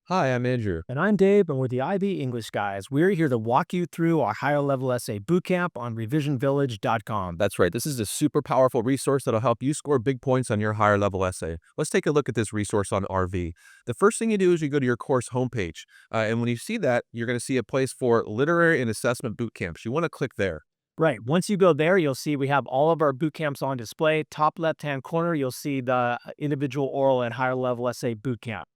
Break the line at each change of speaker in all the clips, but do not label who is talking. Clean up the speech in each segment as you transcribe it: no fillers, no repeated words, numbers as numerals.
Hi, I'm Andrew.
And I'm Dave, and we're the IB English guys. We're here to walk you through our higher level essay bootcamp on revisionvillage.com.
That's right. This is a super powerful resource that'll help you score big points on your higher level essay. Let's take a look at this resource on RV. The first thing you do is you go to your course homepage. And when you see that, you're going to see a place for literary and assessment bootcamps. You want to click there.
Right. Once you go there, you'll see we have all of our bootcamps on display. Top left hand corner, you'll see the individual oral and higher level essay bootcamp.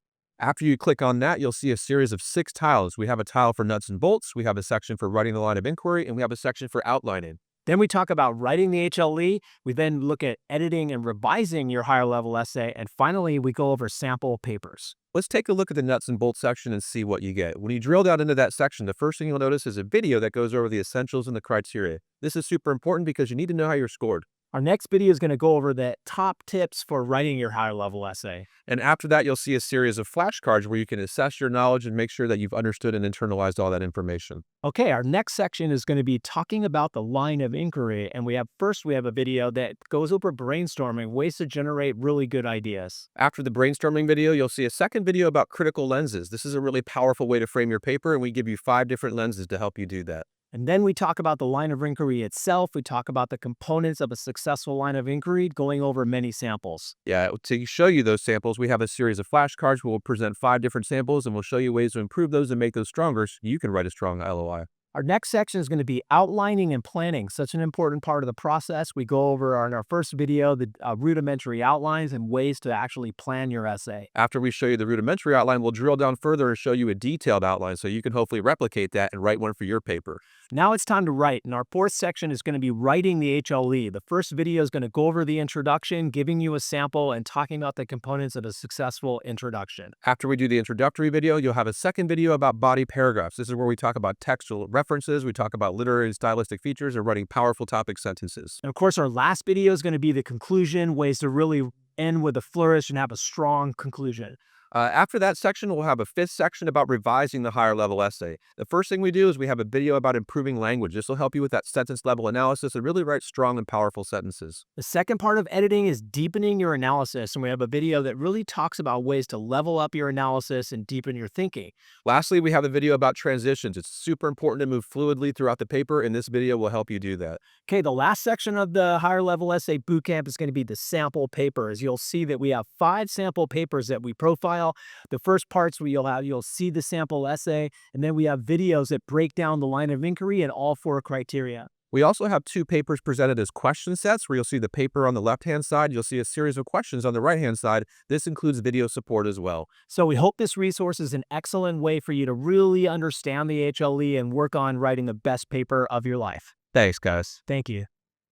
After you click on that, you'll see a series of 6 tiles. We have a tile for nuts and bolts, we have a section for writing the line of inquiry, and we have a section for outlining.
Then we talk about writing the HLE. We then look at editing and revising your higher level essay. And finally, we go over sample papers.
Let's take a look at the nuts and bolts section and see what you get. When you drill down into that section, the first thing you'll notice is a video that goes over the essentials and the criteria. This is super important because you need to know how you're scored.
Our next video is going to go over the top tips for writing your higher level essay.
And after that, you'll see a series of flashcards where you can assess your knowledge and make sure that you've understood and internalized all that information.
Okay, our next section is going to be talking about the line of inquiry. And we have a video that goes over brainstorming, ways to generate really good ideas.
After the brainstorming video, you'll see a second video about critical lenses. This is a really powerful way to frame your paper, and we give you 5 different lenses to help you do that.
And then we talk about the line of inquiry itself. We talk about the components of a successful line of inquiry, going over many samples.
Yeah, to show you those samples, we have a series of flashcards where we'll present 5 different samples, and we'll show you ways to improve those and make those stronger so you can write a strong LOI.
Our next section is going to be outlining and planning, such an important part of the process. We go over in our first video the rudimentary outlines and ways to actually plan your essay.
After we show you the rudimentary outline, we'll drill down further and show you a detailed outline so you can hopefully replicate that and write one for your paper.
Now it's time to write, and our fourth section is going to be writing the HLE. The first video is going to go over the introduction, giving you a sample, and talking about the components of a successful introduction.
After we do the introductory video, you'll have a second video about body paragraphs. This is where we talk about textual references, we talk about literary and stylistic features, and writing powerful topic sentences.
And of course, our last video is going to be the conclusion, ways to really end with a flourish and have a strong conclusion.
After that section, we'll have a 5th section about revising the higher level essay. The first thing we do is we have a video about improving language. This will help you with that sentence level analysis and really write strong and powerful sentences.
The second part of editing is deepening your analysis, and we have a video that really talks about ways to level up your analysis and deepen your thinking.
Lastly, we have a video about transitions. It's super important to move fluidly throughout the paper, and this video will help you do that.
Okay, the last section of the higher level essay bootcamp is going to be the sample papers. You'll see that we have 5 sample papers that we profile. The first parts where you'll see the sample essay, and then we have videos that break down the line of inquiry and all 4 criteria.
We also have 2 papers presented as question sets where you'll see the paper on the left-hand side. You'll see a series of questions on the right-hand side. This includes video support as well.
So we hope this resource is an excellent way for you to really understand the HLE and work on writing the best paper of your life.
Thanks, guys.
Thank you.